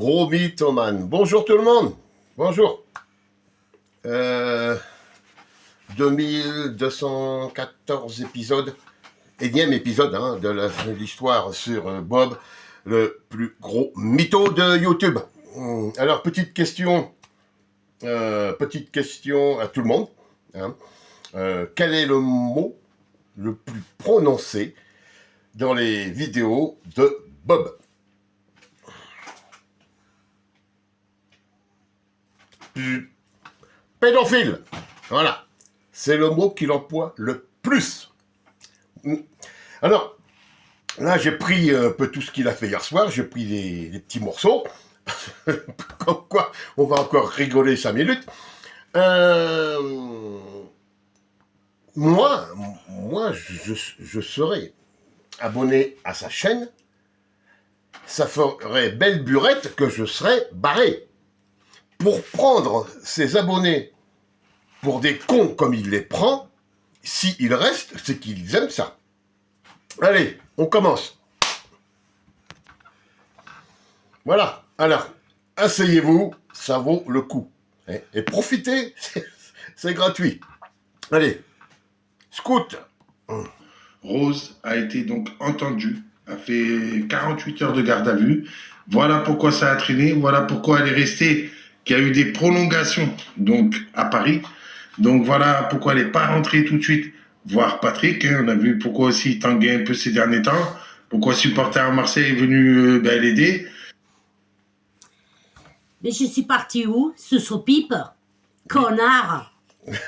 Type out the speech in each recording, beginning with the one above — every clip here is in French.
gros mythomane. Bonjour tout le monde. Bonjour. 2214 épisodes. Énième épisode de l'histoire sur Bob, le plus gros mytho de YouTube. Alors, petite question à tout le monde. Quel est le mot le plus prononcé dans les vidéos de Bob? Pédophile. Voilà. C'est le mot qu'il emploie le plus. Alors, là, j'ai pris un peu tout ce qu'il a fait hier soir. J'ai pris des petits morceaux. Comme quoi, on va encore rigoler 5 minutes. Moi, je serais abonné à sa chaîne. Ça ferait belle burette que je serais barré. Pour prendre ses abonnés pour des cons comme il les prend, s'ils restent, c'est qu'ils aiment ça. Allez, on commence. Voilà, alors, asseyez-vous, ça vaut le coup. Et profitez, c'est gratuit. Allez, scout. Rose a été donc entendue, a fait 48 heures de garde à vue. Voilà pourquoi ça a traîné, voilà pourquoi elle est restée, qu'il y a eu des prolongations donc à Paris. Donc voilà pourquoi elle n'est pas rentrée tout de suite voir Patrick. On a vu pourquoi aussi il tanguait un peu ces derniers temps, pourquoi supporter à Marseille est venu l'aider. Mais je suis parti où? Sous son pipe? Connard!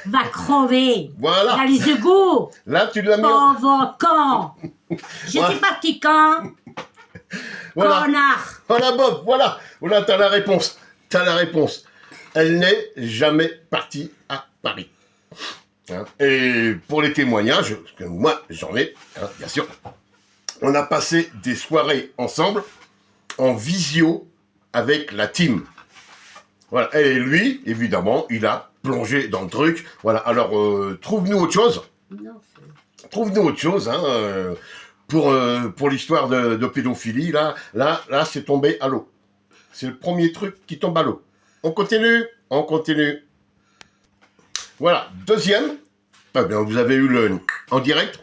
Va crever! Voilà. Dans les égouts! Là, tu l'as mis. Pauvre con! Je suis parti quand? Voilà. Connard! Voilà, Bob, voilà. Voilà, t'as la réponse. T'as la réponse. Elle n'est jamais partie à Paris. Et pour les témoignages, parce que moi, j'en ai, bien sûr, on a passé des soirées ensemble, en visio, avec la team. Voilà. Et lui, évidemment, il a plongé dans le truc. Voilà. Alors, trouve-nous autre chose. Non. Trouve-nous autre chose, pour l'histoire de pédophilie. Là, c'est tombé à l'eau. C'est le premier truc qui tombe à l'eau. On continue. Voilà. Deuxième. Ah bien, vous avez eu en direct.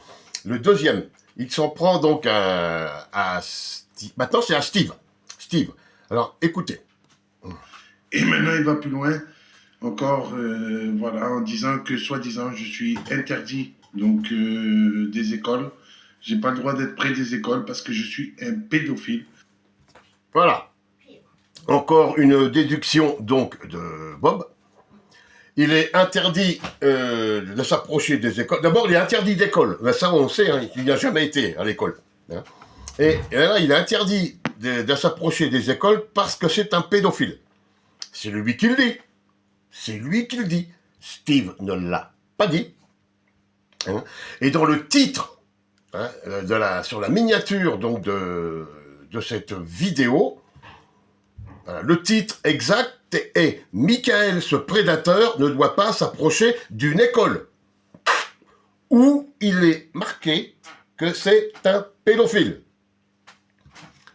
Le deuxième. Il s'en prend donc à Steve. Maintenant, c'est à Steve. Steve. Alors, écoutez. Et maintenant, il va plus loin, encore, voilà, en disant que, soi-disant, je suis interdit donc des écoles. J'ai pas le droit d'être près des écoles parce que je suis un pédophile. Voilà. Encore une déduction donc de Bob. Il est interdit de s'approcher des écoles. D'abord, il est interdit d'école. Ben, ça, on sait, il n'y a jamais été à l'école. Et là, il est interdit de s'approcher des écoles parce que c'est un pédophile. C'est lui qui le dit. C'est lui qui le dit. Steve ne l'a pas dit. Et dans le titre, sur la miniature donc de cette vidéo, le titre exact est « Michael, ce prédateur, ne doit pas s'approcher d'une école » où il est marqué que c'est un pédophile.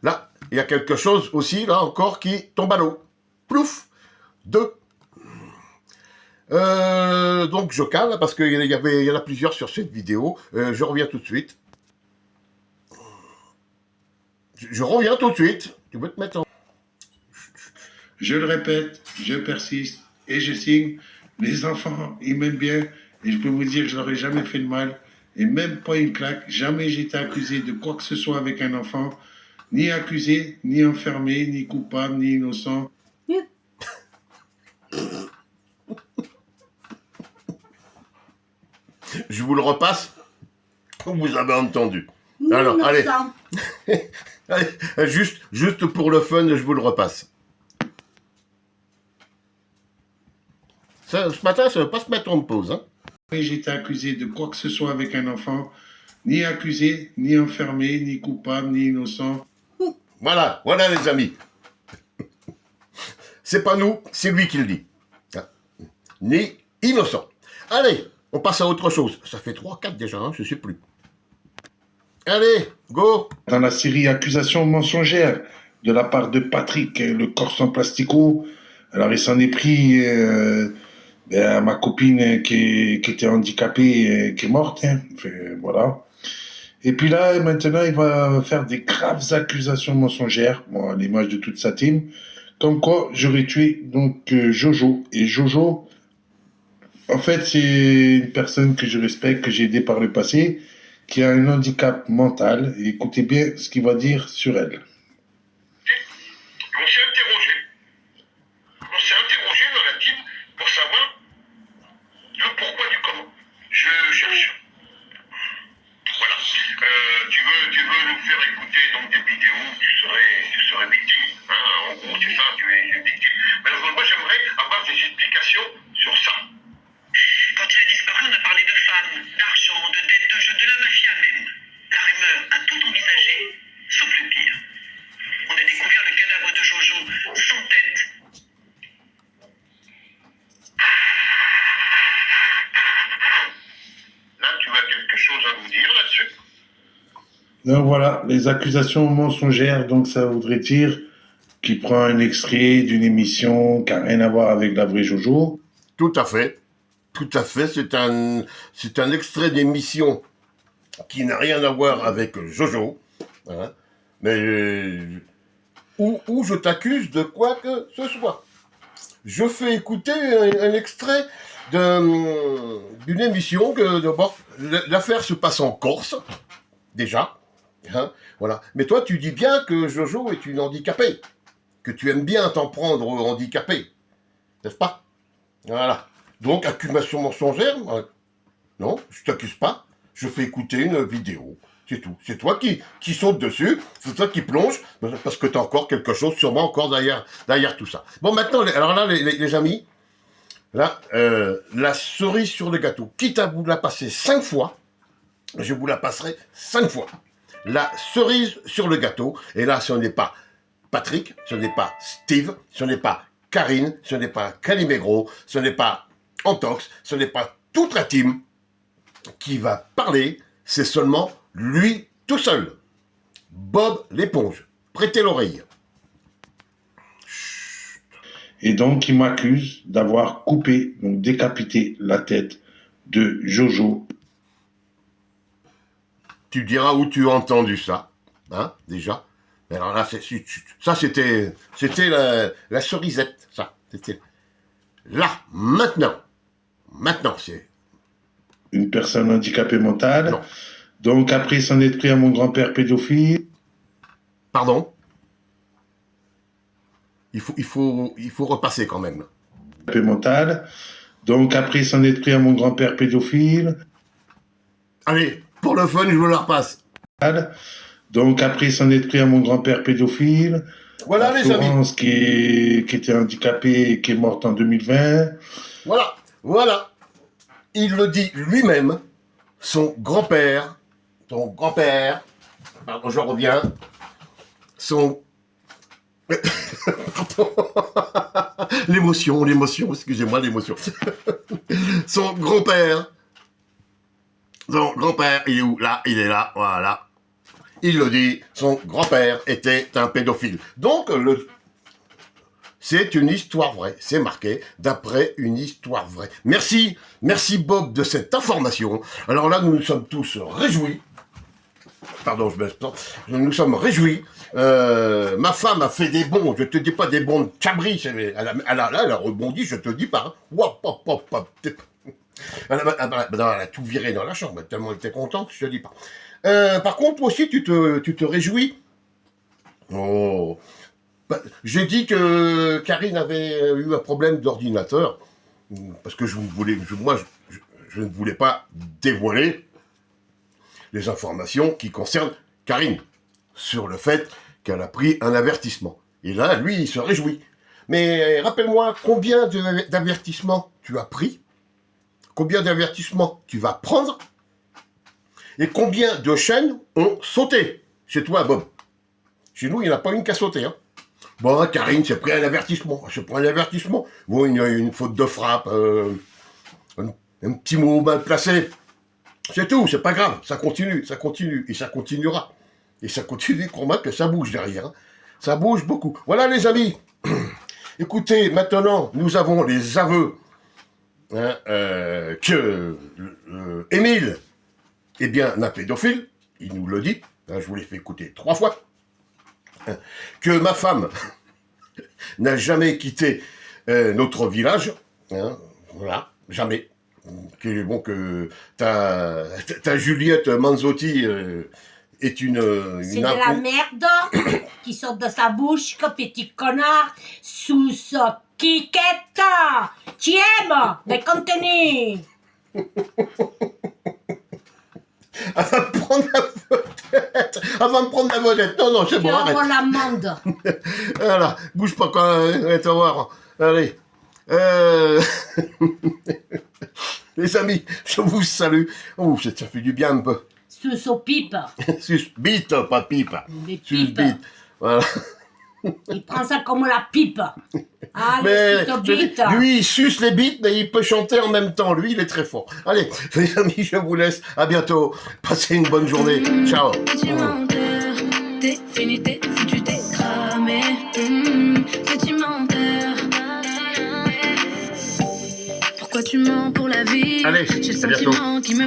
Là, il y a quelque chose aussi, là encore, qui tombe à l'eau. Plouf. 2. Donc je cale parce qu'il y en a plusieurs sur cette vidéo. Je reviens tout de suite. Je reviens tout de suite. Tu peux te mettre en... Je le répète, je persiste et je signe. Les enfants, ils m'aiment bien et je peux vous dire que je leur ai jamais fait de mal et même pas une claque. Jamais j'ai été accusé de quoi que ce soit avec un enfant. Ni accusé, ni enfermé, ni coupable, ni innocent. Je vous le repasse. Vous avez entendu. Non, Alors, allez. sang. Allez, juste pour le fun, je vous le repasse. Ça, ce matin, ça ne veut pas se mettre en pause. Jamais j'ai été accusé de quoi que ce soit avec un enfant. Ni accusé, ni enfermé, ni coupable, ni innocent. Voilà les amis. C'est pas nous, c'est lui qui le dit. Ni innocent. Allez, on passe à autre chose. Ça fait 3-4 déjà, je sais plus. Allez, go. Dans la série Accusations mensongères, de la part de Patrick, le Corse en plastico. Alors il s'en est pris à ma copine qui était handicapée, qui est morte. Hein. Voilà. Et puis là, maintenant, il va faire des graves accusations mensongères, bon, à l'image de toute sa team, comme quoi j'aurais tué donc Jojo. Et Jojo, en fait, c'est une personne que je respecte, que j'ai aidé par le passé, qui a un handicap mental. Et écoutez bien ce qu'il va dire sur elle. On s'est interrogé dans la team pour savoir le pourquoi du comment. Je cherche. Voilà. Tu veux nous faire écouter donc des vidéos où tu serais victime. Hein, en gros, c'est ça, tu es victime. Mais alors, moi, j'aimerais avoir des explications sur ça. Quand tu as disparu, on a parlé de femmes, d'argent, de dettes, de jeux, de la mafia même. La rumeur a tout envisagé, sauf le pire. On a découvert le cadavre de Jojo, sans tête. Là, tu as quelque chose à nous dire là-dessus? Donc voilà, les accusations mensongères, donc ça voudrait dire qu'il prend un extrait d'une émission qui n'a rien à voir avec la vraie Jojo. Tout à fait. Tout à fait. C'est un extrait d'émission qui n'a rien à voir avec Jojo. Hein. Mais où je t'accuse de quoi que ce soit. Je fais écouter un extrait d'une émission que bon, l'affaire se passe en Corse, déjà. Hein, voilà. Mais toi, tu dis bien que Jojo est une handicapée, que tu aimes bien t'en prendre aux handicapés, n'est-ce pas? Voilà. Donc, accusation mensongère, non, je t'accuse pas. Je fais écouter une vidéo, c'est tout. C'est toi qui saute dessus, c'est toi qui plonge, parce que t'as encore quelque chose, sûrement encore derrière tout ça. Bon, maintenant, alors là, les amis, là, la cerise sur le gâteau, quitte à vous la passer 5 fois, je vous la passerai 5 fois. La cerise sur le gâteau, et là, ce n'est pas Patrick, ce n'est pas Steve, ce n'est pas Karine, ce n'est pas Calimegro, ce n'est pas Antox, ce n'est pas toute la team qui va parler, c'est seulement lui tout seul. Bob l'éponge. Prêtez l'oreille. Et donc, il m'accuse d'avoir coupé, donc décapité la tête de Jojo. Tu diras où tu as entendu ça, hein, déjà. Mais alors là, ça c'était la cerisette, ça. C'était là, maintenant, c'est... Une personne handicapée mentale. Non. Donc, après s'en être pris à mon grand-père pédophile. Pardon? Il faut repasser quand même. Handicapé mental. Donc, après s'en être pris à mon grand-père pédophile. Allez, pour le fun, je vous la repasse. Donc, après s'en être pris à mon grand-père pédophile. Voilà, les amis. Florence qui était handicapée et qui est morte en 2020. Voilà. Il le dit lui-même, son grand-père, pardon, je reviens, son... l'émotion, excusez-moi, l'émotion. Son grand-père, il est où? Là, il est là, voilà. Il le dit, son grand-père était un pédophile. Donc, c'est une histoire vraie, c'est marqué d'après une histoire vraie. Merci Bob de cette information. Alors là, nous nous sommes tous réjouis. Pardon, je baisse pas. Nous nous sommes réjouis. Ma femme a fait des bonds, je te dis pas des bonds de cabri, elle a rebondi, je te dis pas. Elle a tout viré dans la chambre, tellement elle était contente, je te dis pas. Par contre, toi aussi, tu te réjouis. Oh. Bah, j'ai dit que Karine avait eu un problème d'ordinateur, parce que je ne voulais pas dévoiler les informations qui concernent Karine, sur le fait qu'elle a pris un avertissement. Et là, lui, il se réjouit. Mais rappelle-moi, combien d'avertissements tu as pris? Combien d'avertissements tu vas prendre? Et combien de chaînes ont sauté chez toi, Bob? Chez nous, il n'y en a pas une qui a sauté, hein. Bon, Karine s'est pris un avertissement. Je prends un avertissement. Bon, une faute de frappe, un petit mot mal placé. C'est tout, c'est pas grave. Ça continue, et ça continuera. Et ça continue, crois-moi que ça bouge derrière. Hein. Ça bouge beaucoup. Voilà les amis. Écoutez, maintenant, nous avons les aveux hein, que Émile est bien un pédophile. Il nous le dit. Hein, je vous l'ai fait écouter 3 fois. Hein, que ma femme n'a jamais quitté notre village. Hein, voilà, jamais. Que, bon, que ta Juliette Manzotti est C'est de la merde qui sort de sa bouche, que petit connard, sous sa quiquette. Tu aimes les contenus. Avant de prendre la vedette. Non, c'est bon, Tu arrête. auras l'amende. Voilà, bouge pas quand on va voir. Allez. Les amis, je vous salue. Oh, ça fait du bien un peu. Sous sa pipe. Sus bite, pas pipe. Les Sus pipes. bite. Voilà. Il prend ça comme la pipe. Allez, Mais sous sa je dis, bite. lui, il suce les bites, mais il peut chanter en même temps. Lui, il est très fort. Allez, les amis, je vous laisse. À bientôt. Passez une bonne journée. Ciao. Petit menteur, t'es fini, t'es foutu, t'es cramé. Petit menteur. Pourquoi tu mens pour la vie? Allez, J'ai le à bientôt. sentiment qui me